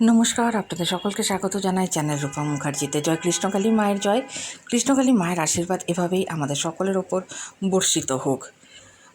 নমস্কার, আপনাদের সকলকে স্বাগত জানাই চ্যানেল রূপা মুখার্জিতে। জয় কৃষ্ণকালী মায়ের জয়। কৃষ্ণকালী মায়ের আশীর্বাদ এভাবেই আমাদের সকলের ওপর বর্ষিত হোক।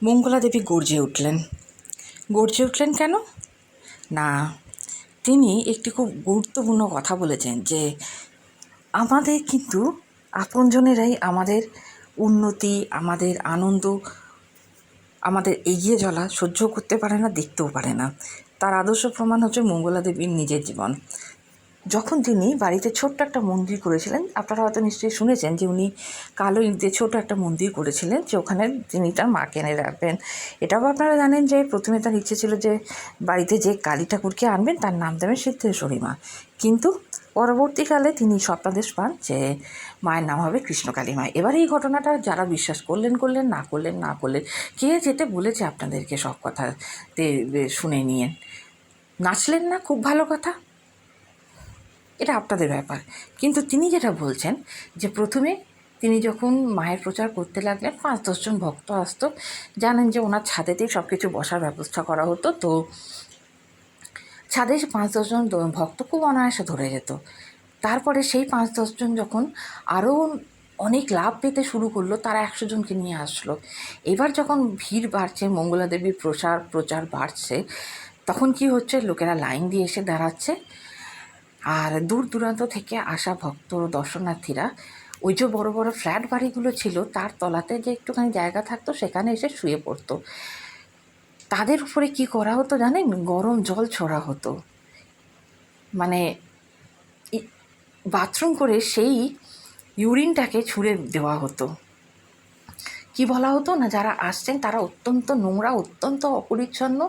মঙ্গলা দেবী গর্জে উঠলেন কেন না, তিনি একটি খুব গুরুত্বপূর্ণ কথা বলেছেন যে আমাদের কিন্তু আপনজনেরাই আমাদের উন্নতি, আমাদের আনন্দ, আমাদের এগিয়ে চলা সহ্য করতে পারে না, দেখতেও পারে না। তার আদর্শ প্রমাণ হচ্ছে মঙ্গলা দেবীর নিজের জীবন। যখন তিনি বাড়িতে ছোট্ট একটা মন্দির করেছিলেন, আপনারা হয়তো নিশ্চয়ই শুনেছেন যে উনি কালো ইট দিয়ে ছোটো একটা মন্দির করেছিলেন, যে ওখানে তিনি তার মাকে এনে রাখবেন। এটাও আপনারা জানেন যে প্রথমে তার ইচ্ছে ছিল যে বাড়িতে যে কালী ঠাকুরকে আনবেন তার নাম দেবেন সিদ্ধেশ্বরী মা, কিন্তু পরবর্তীকালে তিনি স্বপ্নাদেশ পান যে মায়ের নাম হবে কৃষ্ণকালী মা। এবার এই ঘটনাটা যারা বিশ্বাস করলেন, না করলেন, কে যেতে বলেছে আপনাদেরকে, সব কথাতে শুনে নিয়ে নাচলেন না, খুব ভালো কথা, এটা আপনাদের ব্যাপার। কিন্তু তিনি যেটা বলছেন যে প্রথমে তিনি যখন মায়ের প্রচার করতে লাগলেন, 5-10 জন ভক্ত আসতো। জানেন যে ওনার ছাদেতেই সব কিছু বসার ব্যবস্থা করা হতো, তো ছাদে 5-10 জন ভক্ত খুব অনায়াসে ধরে যেত। তারপরে সেই 5-10 জন যখন আরও অনেক লাভ পেতে শুরু করলো, তারা 100 জনকে নিয়ে আসলো। এবার যখন ভিড় বাড়ছে, মঙ্গলা দেবীর প্রচার বাড়ছে, তখন কি হচ্ছে, লোকেরা লাইন দিয়ে এসে দাঁড়াচ্ছে, আর দূর দূরান্ত থেকে আসা ভক্ত দর্শনার্থীরা ওই যে বড় বড় ফ্ল্যাট বাড়িগুলো ছিল তার তলাতে যে একটুখানি জায়গা থাকতো সেখানে এসে শুয়ে পড়তো। তাদের উপরে কি করা হতো জানেন, গরম জল ছোড়া হতো, মানে বাথরুম করে সেই ইউরিনটাকে ছুঁড়ে দেওয়া হতো। কি বলা হতো না, যারা আসছেন তারা অত্যন্ত নোংরা, অত্যন্ত অপরিচ্ছন্ন,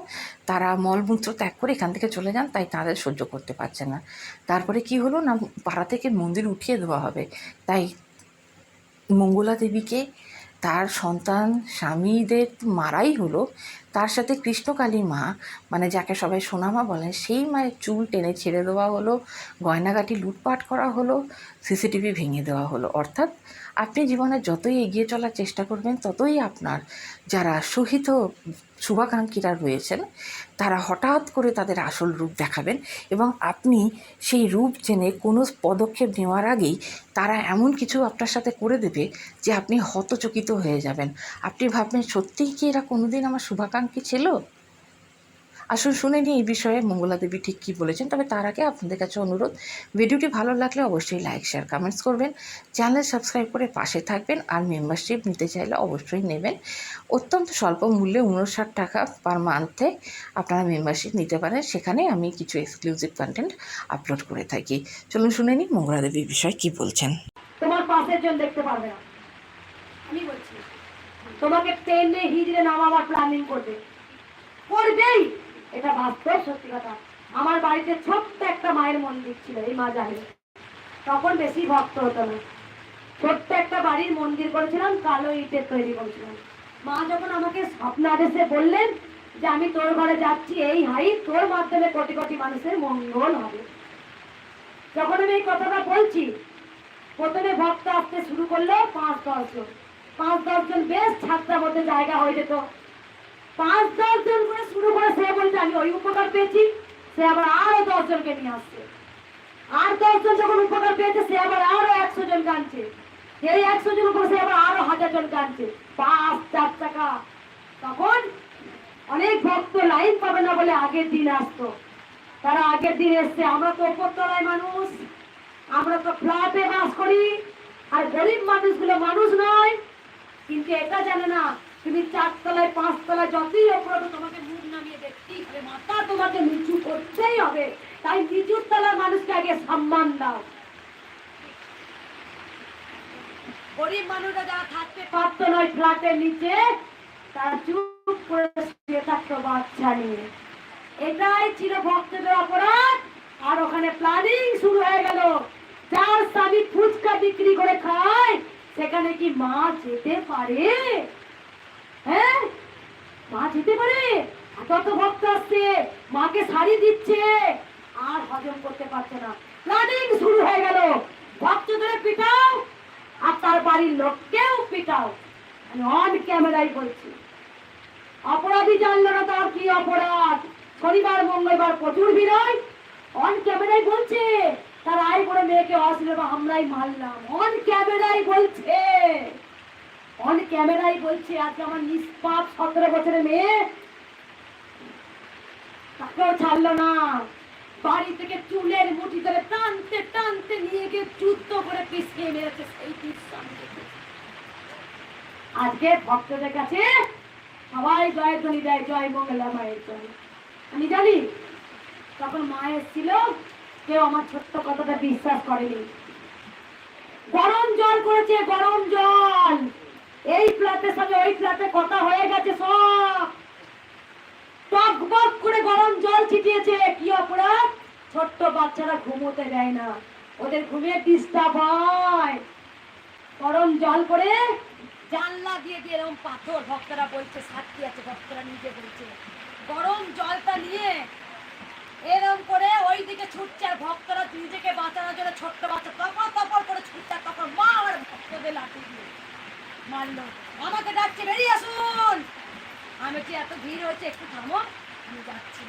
তারা মলমূত্র ত্যাগ করে এখান থেকে চলে যান, তাই তাদের সহ্য করতে পারছে না। তারপরে কি হলো না, পাড়া থেকে মন্দির উঠিয়ে দেওয়া হবে, তাই মঙ্গলা দেবীকে তার সন্তান স্বামীদের মারাই হলো, তার সাথে কৃষ্ণকালী মা, মানে যাকে সবাই সোনামা বলেন, সেই মায়ের চুল টেনে ছেড়ে দেওয়া হলো, গয়নাগাটি লুটপাট করা হলো, সিসিটিভি ভেঙে দেওয়া হলো। অর্থাৎ আপনি জীবনে যতই এগিয়ে চলার চেষ্টা করবেন, ততই আপনার যারা সহিত শুভাকাঙ্ক্ষীরা রয়েছেন তারা হঠাৎ করে তাদের আসল রূপ দেখাবেন, এবং আপনি সেই রূপ জেনে কোনো পদক্ষেপ নেওয়ার আগেই তারা এমন কিছু আপনার সাথে করে দেবে যে আপনি হতচকিত হয়ে যাবেন। আপনি ভাববেন, সত্যিই কি এরা কোনোদিন আমার শুভাকাঙ্ক্ষী ছিল? আসুন শুনে নিই এই বিষয়ে মঙ্গলা দেবী ঠিক কী বলেছেন। তবে তার আগে আপনাদের কাছে অনুরোধ, ভিডিওটি ভালো লাগলে অবশ্যই লাইক, শেয়ার, কমেন্টস করবেন, চ্যানেল সাবস্ক্রাইব করে পাশে থাকবেন, আর মেম্বারশিপ নিতে চাইলে অবশ্যই নেবেন। অত্যন্ত স্বল্প মূল্যে 59 টাকা পার মান্থে আপনারা মেম্বারশিপ নিতে পারেন, সেখানে আমি কিছু এক্সক্লুসিভ কন্টেন্ট আপলোড করে থাকি। চলুন শুনে নিই মঙ্গলা দেবীর বিষয়ে কী বলছেন। তোমার পাশের জন দেখতে পারবে না, আমি বলছি তোমাকে ট্রেনে হিজড়ে নামাবার প্ল্যানিং করবেই, এটা বাস্তব সত্যি কথা। আমার বাড়িতে ছোট্ট একটা মায়ের মন্দির ছিল, এই মা জানে, তখন বেশি ভক্ত হতো না, ছোট্ট একটা বাড়ির মন্দির করেছিলাম, কালো ইটের তৈরি করেছিলাম। মা যখন আমাকে স্বপ্নাদেশে বললেন যে আমি তোর ঘরে যাচ্ছি, এই হাইট, তোর মাধ্যমে কোটি কোটি মানুষের মঙ্গল হবে, যখন আমি এই কথাটা বলছি, প্রথমে ভক্ত আসতে শুরু করলো 5-10 জন, 5-10 জন বেশ ছাত্রা মধ্যে জায়গা হয়ে যেত। 5-10 জন করে শুরু করে সে বলছে আমি ওই উপকার পেয়েছি, সে আবার আরো 10 জনকে নিয়ে আসছে, আর 10 জন যখন উপকার পেয়েছে সে আবার আরো 100 জন কানছে, এই 100 জন উপর সে আবার আরো 1000 জন কানছে, 5-4 টাকা। তখন অনেক ভক্ত লাইন পাবে না বলে আগের দিন আসতো, তারা আগের দিন এসছে। আমরা তো উপরতলায় মানুষ, আমরা তো ফ্ল্যাটে বাস করি, আর গরিব মানুষগুলো মানুষ নয়, কিন্তু এটা জানে না তুমি 4 তলায় 5 তলায় যতই ওপরে তোমাকে মুখ নামিয়ে দেখতেই হবে, মাথা তোমাকে নিচু করতেই হবে। তাই নিচুর তলার মানুষকে আগে সম্মান দাও। গরিব মানুষরা যারা থাকতে পারতো নয় ফ্ল্যাটের নিচে, তারা চুপ করে শুয়ে থাকতো বাচ্চা নিয়ে, এটাই ছিল ভক্তদের অপরাধ। আর ওখানে প্ল্যানিং শুরু হয়ে গেল, যার স্বামী ফুচকা বিক্রি করে খায় সেখানে কি মা যেতে পারে? হ্যাঁ, মা যেতে পারে? এত ভক্ত আসছে, মাকে শাড়ি দিচ্ছে, আর হজম করতে পারছে না, প্ল্যানিং শুরু হয়ে গেল, ভক্তদের পিটাও আর তার বাড়ির লোককেও পিটাও। আমি অন ক্যামেরায় বলছি, অপরাধী জানলো না তার কি অপরাধ। শনিবার মঙ্গলবার প্রচুর ভিড় হয়, অন ক্যামেরা মেয়েকে অশ্লীল আমরাই মারলাম, অন ক্যামেরাই বলছে আজকে আমার নিষ্পাপ 17 বছরের মেয়ে তাকেও ছাড়লো না, বাড়ি থেকে চুলের মুঠি ধরে টানতে টানতে নিয়ে গিয়ে যুদ্ধ করে পিছিয়ে মেরেছে। সেই দৃশ্য আমি দেখেছি। আজকে ভক্তদের কাছে সবাই জয়ধ্বনি দেয়, জয় মঙ্গলা মায়ের জয়। আমি জানি তখন মা এসেছিল, কেউ আমার ছোট্ট কথাটা বিশ্বাস করেনি। গরম জল করেছে, গরম জল, এই ফ্ল্যাটের সঙ্গে ওই ফ্ল্যাটে কথা হয়ে গেছে, সব টকবক করে গরম জল ছিটিয়েছে। কি অপরাধ? ছোট্ট বাচ্চারা ঘুমোতে দেয় না, ওদের ঘুমিয়ে ডিস্টার্ব হয়। গরম জল করে জানলা দিয়ে দিয়ে এরকম পাথর, ভক্তরা বলছে সাক্ষী আছে, ভক্তরা নিজে বলছে গরম জলটা নিয়ে এরকম করে ওইদিকে ছুটছে, আর ভক্তরা নিজেকে বাঁচানোর জন্য ছোট্ট বাচ্চা তপর তপর করে ছুটছে। তখন মা আমার ভক্তদের লাঠি দিয়ে মারলো, আমাকে ডাকছে বেরিয়ে আসুন। আমি কি এত ভিড় হয়েছে, একটু থামো, আমি যাচ্ছি।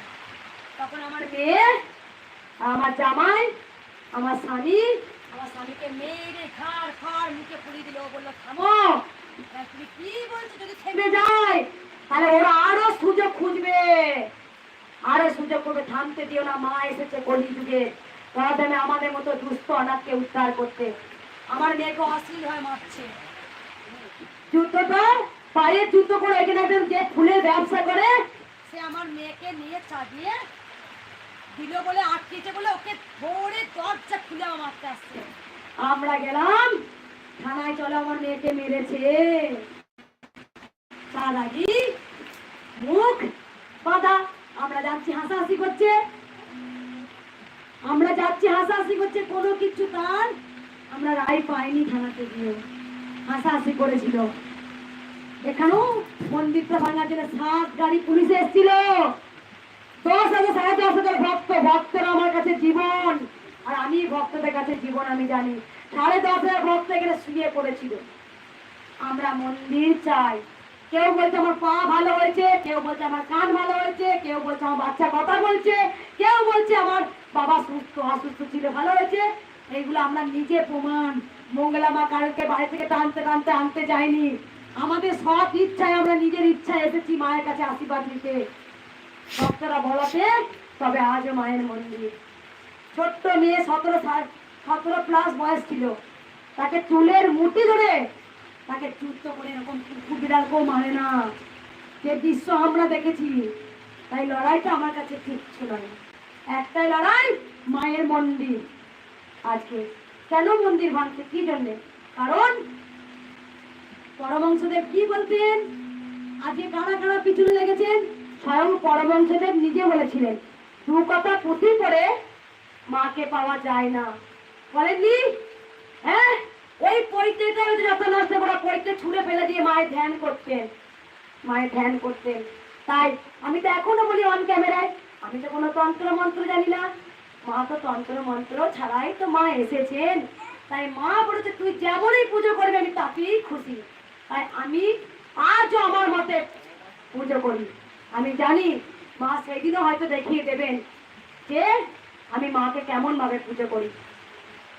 তখন আমার মেয়ে, আমার জামাই, আমার স্বামীকে মেরে ঘাড় ফাড় মুখে পুড়ি দিল। ও বললো থামো, তুমি কি বলছো, যদি থেমে যায় তাহলে ওরা আরো সুযোগ খুঁজবে, আরো সুযোগ করবে, থামতে দিও না। মা এসেছে কলিযুগে, প্রথমে আমাদের মতো দুস্থ অনাথকে উদ্ধার করতে। আমার মেয়েকে অশ্লীল হয়ে মারছে। যুদ্ধটা পায়ের যুদ্ধ করে, এখানে একজন যে ফুলের ব্যবসা করে, সে আমার মেয়েকে নিয়ে চালিয়ে দিল বলে, আটকেছে বলে ওকে ধরে দরজা খুলে আমার মারতে আসছে। আমরা গেলাম থানায়, চলো আমার মেয়েকে মেরেছে। দাদাজি মুখ বাধা, আমরা যাচ্ছি হাসাহাসি করছে, কোনো কিছু তার আমরা রায় পাইনি। থানাতে গিয়ে হাসাহাসি করেছিল। এখানেও মন্দিরটা ভাঙার জন্য 7 গাড়ি পুলিশ এসেছিল, 10,000 10,500 ভক্তরা আমার কাছে জীবন, আর আমি ভক্তদের কাছে জীবন। আমি জানি 10,500 ভক্ত এখানে শুয়ে পড়েছিল। আমরা মন্দির চাই। কেউ বলছে আমার পা ভালো হয়েছে, কেউ বলছে আমার কান ভালো হয়েছে, কেউ বলছে আমার বাচ্চা কথা বলছে, কেউ বলছে আমার বাবা অসুস্থ ছিল ভালো হয়েছে। এইগুলো আমরা নিজে প্রমাণ। মঙ্গলা মা কালকে বাড়ি থেকে টানতে টানতে আনতে যায়নি, আমাদের সৎ ইচ্ছায়, আমরা নিজের ইচ্ছায় এসেছি মায়ের কাছে আশীর্বাদ নিতে। ভক্তরা বলাতে তবে আজও মায়ের মন্দির। ছোট্ট মেয়ে 17+ বয়স ছিল, তাকে চুলের মুঠি ধরে তাকে যুদ্ধ করে, এরকম কুকুর কেউ মারে না, যে দৃশ্য আমরা দেখেছি। তাই লড়াইটা আমার কাছে ঠিক ছিল না। একটাই লড়াই, মায়ের মন্দির। আজকে কেন মন্দির ভাঙছে, কি জন্য? কারণ পরমহংসদেব কি বলতেন, আজকে কারা কারা পিছনে লেগেছেন, স্বয়ং পরমহংসদেব নিজে বলেছিলেন, 2 কথা পুঁথি পড়ে মাকে পাওয়া যায় না, বলেননি? হ্যাঁ, ওই পৈতেটা যত নষ্ট করা, পৈতে ছুঁড়ে ফেলে দিয়ে মায়ের ধ্যান করতেন। তাই আমি তো এখনো বলি অন ক্যামেরায়, আমি তো কোনো তন্ত্র মন্ত্র জানি না, মা তো তন্ত্র মন্ত্র ছাড়াই তো মা এসেছেন। তাই মা বলেছে তুই যেমনই পুজো করবি আমি তাতেই খুশি। তাই আমি আজও আমার মতে পুজো করি। আমি জানি মা সেদিনও হয়তো দেখিয়ে দেবেন যে আমি মাকে কেমন ভাবে পুজো করি।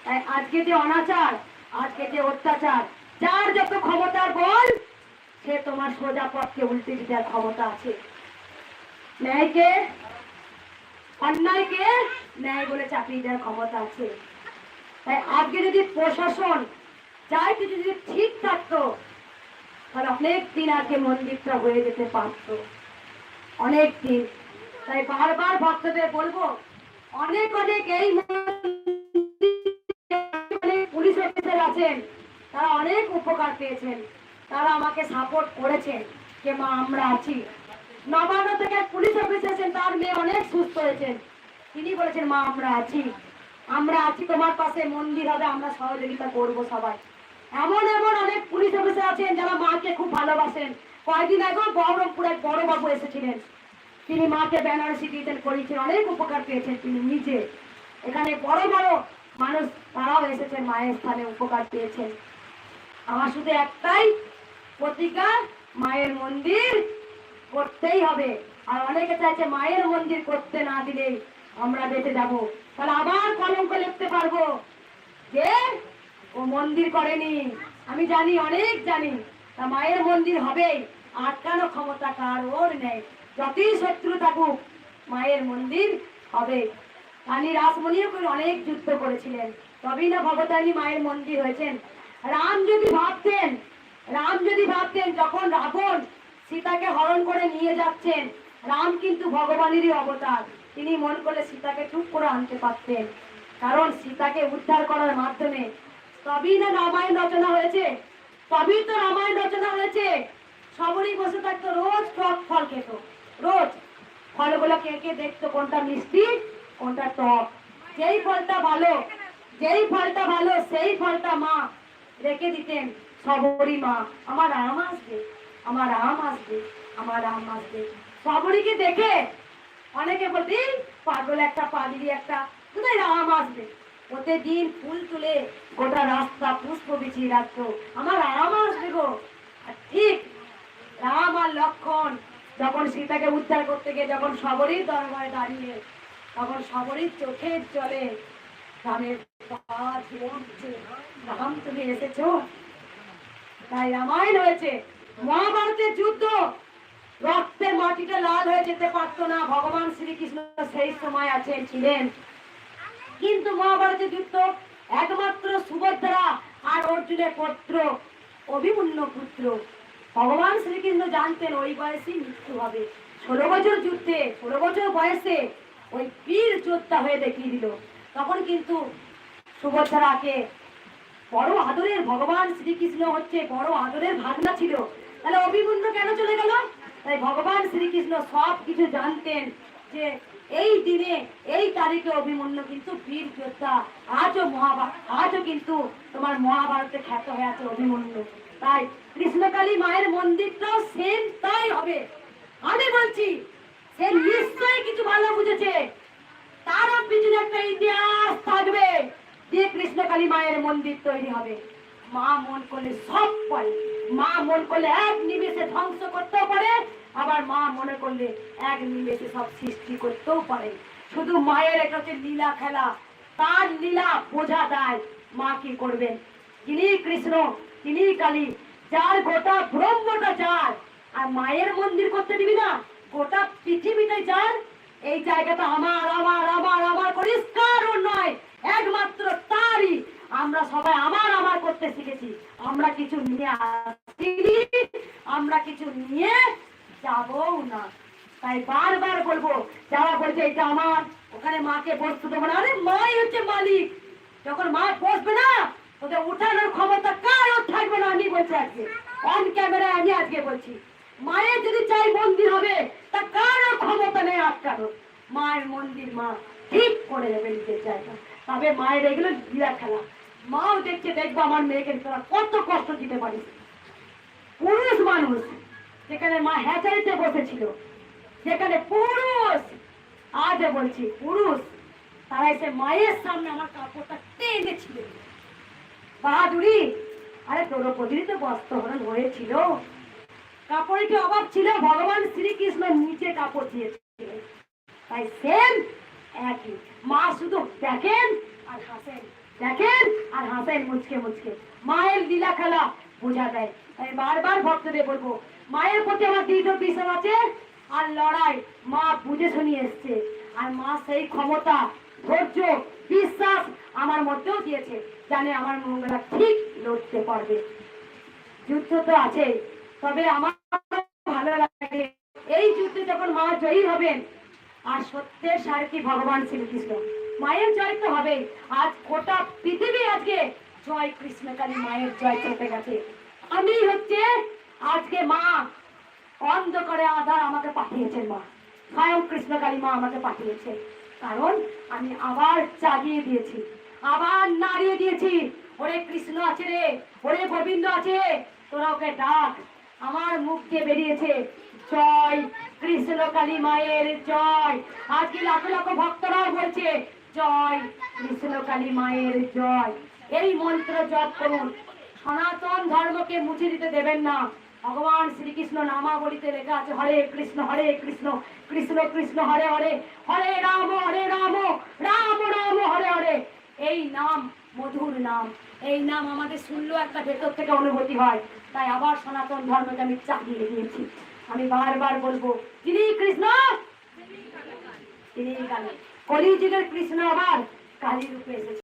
তাই আজকে যে অনাচার, আজকে যে অত্যাচার, যার যত ক্ষমতার বল, সে তোমার সোজা পথকে উল্টে দেওয়ার ক্ষমতা আছে। ন্যায়কে, অন্যায়কে ন্যায় বলে চাপিয়ে দেওয়ার ক্ষমতা আছে। তাই আজকে যদি প্রশাসন চাইতে যদি ঠিক থাকতো, তাহলে অনেক দিন আগে মন্দিরটা হয়ে যেতে পারত, অনেক দিন। তাই বারবার ভক্তদের বলবো, অনেক এই পুলিশ অফিসার আছেন, তারা অনেক উপকার পেয়েছেন, তারা আমাকে সাপোর্ট করেছেন যে মা আমরা আছি। নবান্ন থেকে পুলিশ অফিসার আছেন, তার মেয়ে অনেক সুস্থ হয়েছেন, তিনি বলেছেন মা আমরা আছি তোমার পাশে, মন্দির হবে, আমরা সহযোগিতা করব সবাই। এমন অনেক পুলিশ অফিসার আছেন যারা মাকে খুব ভালোবাসেন। কয়েকদিন আগেও বহরমপুরে বড় বাবু এসেছিলেন, তিনি মাকে বেনারসি দিয়েছেন, করেছেন, অনেক উপকার পেয়েছেন তিনি নিজে। এখানে বড় বড় মানুষ তারাও এসেছেন, মায়ের স্থানে উপকার পেয়েছেন। আমার শুধু একটাই প্রতিজ্ঞা, মায়ের মন্দির করতেই হবে। আর অনেকে চাইছে মায়ের মন্দির করতে না দিলেই আমরা বেঁচে যাব, তাহলে আবার কলঙ্ক লিখতে পারবো। কে? ও মন্দির করেনি, আমি জানি, অনেক জানি। তা মায়ের মন্দির হবে, আটকানো ক্ষমতা কার ওর নেই। যতই শত্রু থাকুক মায়ের মন্দির হবে। রানী রাসমণিও অনেক যুদ্ধ করেছিলেন, তবেই না ভগবতারিণী মায়ের মন্দির হয়েছেন। রাম যদি ভাবতেন, যখন রাবণ সীতাকে হরণ করে নিয়ে যাচ্ছেন, রাম কিন্তু ভগবানেরই অবতার, তিনি মন করলে সীতাকে চুপ করে আনতে পারতেন। কারণ সীতাকে উদ্ধার করার মাধ্যমে তবেই না রামায়ণ রচনা হয়েছে, তবেই তো রামায়ণ রচনা হয়েছে। সবরই বসে থাকতো, রোজ টক ফল খেত, রোজ ফলগুলো কে কে দেখতো কোনটা মিষ্টি কোনটা টক। যেই ফলটা ভালো, সেই ফলটা মা রেখে দিতেন। সবরই মা, আমার আম আসবে, আমার আম আসবে, আমার আম আসবে। সবরীকে দেখে অনেকে বলতে, পাগল একটা, পাগলি একটা, কোথায় আম আসবে। প্রতিদিন ফুল তুলে গোটা রাস্তা পুষ্প বিছিয়ে রাখতো, আমার আম আসবে গো। আর ঠিক রাম আর লক্ষণ যখন সীতাকে উদ্ধার করতে গিয়ে যখন সবরীর দরবারে দাঁড়িয়ে, তখন সবরীর চোখের জলে রামের পা ধুয়ে উঠছে, রাম তুমি এসেছো। তাই রামায়ণ হয়েছে। মহাভারতের যুদ্ধ, রক্তের মাটিটা লাল হয়ে যেতে পারতো না, ভগবান শ্রীকৃষ্ণ সেই সময় আছেন, ছিলেন। কিন্তু মহাভারতের যুদ্ধ একমাত্র সুভদ্রা আর অর্জুনের পুত্র অভিমন্যু পুত্র। ভগবান শ্রীকৃষ্ণ জানতেন ওই বয়সে মৃত্যু হবে। 16 বছর যুদ্ধে, 16 বছর বয়সে ওই বীর যোদ্ধা হয়ে দেখিয়ে দিল। তখন কিন্তু সুভদ্রাকে বড় আদরের, ভগবান শ্রীকৃষ্ণ হচ্ছে বড় আদরের ভাগনা ছিল, তাহলে অভিমন্যু কেন চলে গেল? তাই ভগবান শ্রীকৃষ্ণ সব কিছু জানতেন যে এই দিনে এই তারিখে অভিমন্যু কিন্তু বীর যোদ্ধা। আজও কিন্তু তোমার মহাভারতে খ্যাত হয়ে আছে অভিমন্যু। তাই কৃষ্ণকালী মায়ের মন্দিরটাও সেম তাই হবে। আমি বলছি সে নিশ্চয়ই কিছু ভালো বুঝেছে, তার পিছনে একটা ইতিহাস থাকবে, যে কৃষ্ণকালী মায়ের মন্দির তৈরি হবে। মা মন করলে সব পারে, মা মন করলে এক নিমেষে ধ্বংস করতেও পারে, আবার মা মনে করলে এক নিমেষে সব সৃষ্টি করতেও পারে। শুধু মায়ের এটা হচ্ছে লীলা খেলা, তার লীলা বোঝা দেয় মা কি করবেন। যিনি কৃষ্ণ তিনি কালী, যার গোটা ব্রহ্মটা যার, আর মায়ের মন্দির করতে দিবি না, গোটা পৃথিবীটাই যার। এই জায়গাটা আমার আমার আমার আমার করিস কারণ নয়, একমাত্র তারই। আমরা সবাই আমার আমার করতে শিখেছি, আমরা কিছু নিয়ে আসিনি, আমরা কিছু নিয়ে যাবও না। তাই বারবার বলবো, যারা বলছে এটা আমার, ওখানে মাকে বসতে দেবো না, আরে মাই হচ্ছে মালিক। যখন মা বসবে না, ওদের উঠানোর ক্ষমতা কারও থাকবে না। আমি বলছি আজকে অন ক্যামেরায়, আমি আজকে বলছি, মায়ের যদি চাই মন্দির হবে, তা কারো ক্ষমতা নেই আটকানো। মায়ের মন্দির মা ঠিক করে দেবে নিজের জায়গা। তবে মায়ের এগুলো লীলা খেলা, মাও দেখছে, দেখবো আমার মেয়েকে তোরা কত কষ্ট দিতে পারিস। পুরুষ মানুষ যেখানে মা হ্যাচারিতে বসেছিল, যেখানে পুরুষ, আজ বলছি পুরুষ, তারা এসে মায়ের সামনে আমার কাপড়টা টেনেছিল। বাহাদুরি, আরে দ্রৌপদীর তো বস্ত্রহরণ হয়েছিল, কাপড়ের কি অভাব ছিল? ভগবান শ্রীকৃষ্ণ নিচে কাপড় দিয়েছিলেন। তাই সেম একই, মা শুধু দেখেন আর হাসেন, দেখেন আর হাসেন মুচকে মুচকে। মায়ের লীলা খেলা বোঝা দেয়। তাই বারবার ভক্তদের বলবো, মায়ের প্রতি আমার দৃঢ় বিশ্বাস আছে, আর লড়াই মা বুঝে শুনিয়ে এসছে। আর মা সেই ক্ষমতা, ধৈর্য, বিশ্বাস আমার মধ্যেও দিয়েছে, জানে আমার মঙ্গলা ঠিক লড়তে পারবে। যুদ্ধ তো আছে, তবে আমার ভালো লাগে এই যুদ্ধে যখন মা জয়ী হবেন, আর সত্যের সারথি ভগবান শ্রীকৃষ্ণ, মায়ের জয় তো হবে। আজ গোটা পৃথিবী আজকে জয় কৃষ্ণকালী মায়ের জয় চেপে গেছে। আমি হচ্ছে আজকে মা, অন্ধকারে আধার আমাকে পাঠিয়েছেন মা, স্বয়ং কৃষ্ণকালী মা আমাকে পাঠিয়েছে। কারণ আমি আবার জাগিয়ে দিয়েছি, আবার নাড়িয়ে দিয়েছি। ওরে কৃষ্ণ আছে রে, ওরে গোবিন্দ আছে, তোরা ওকে ডাক। আমার মুখ দিয়ে বেরিয়েছে জয় কৃষ্ণকালী মায়ের জয়। আজকে লাখো লাখো ভক্তরাও বলছে জয় কৃষ্ণকালী মায়ের জয়। এই মন্ত্র জপ করুন, সনাতন ধর্মকে মুছে দিতে দেবেন না। ভগবান শ্রীকৃষ্ণ নামাবলিতে লেখা আছে হরে কৃষ্ণ কৃষ্ণ কৃষ্ণ হরে হরে, হরে রাম রাম রাম হরে হরে। এই এই নাম মধুর নাম, এই নাম আমাদের শুনলেও একটা ভেতর থেকে অনুভূতি হয়। তাই আবার সনাতন ধর্মকে আমি চালিয়ে দিয়েছি। আমি বারবার বলবো, যিনি কৃষ্ণ তিনি কালী, কলিযুগের কৃষ্ণ আবার কালী রূপে এসেছে।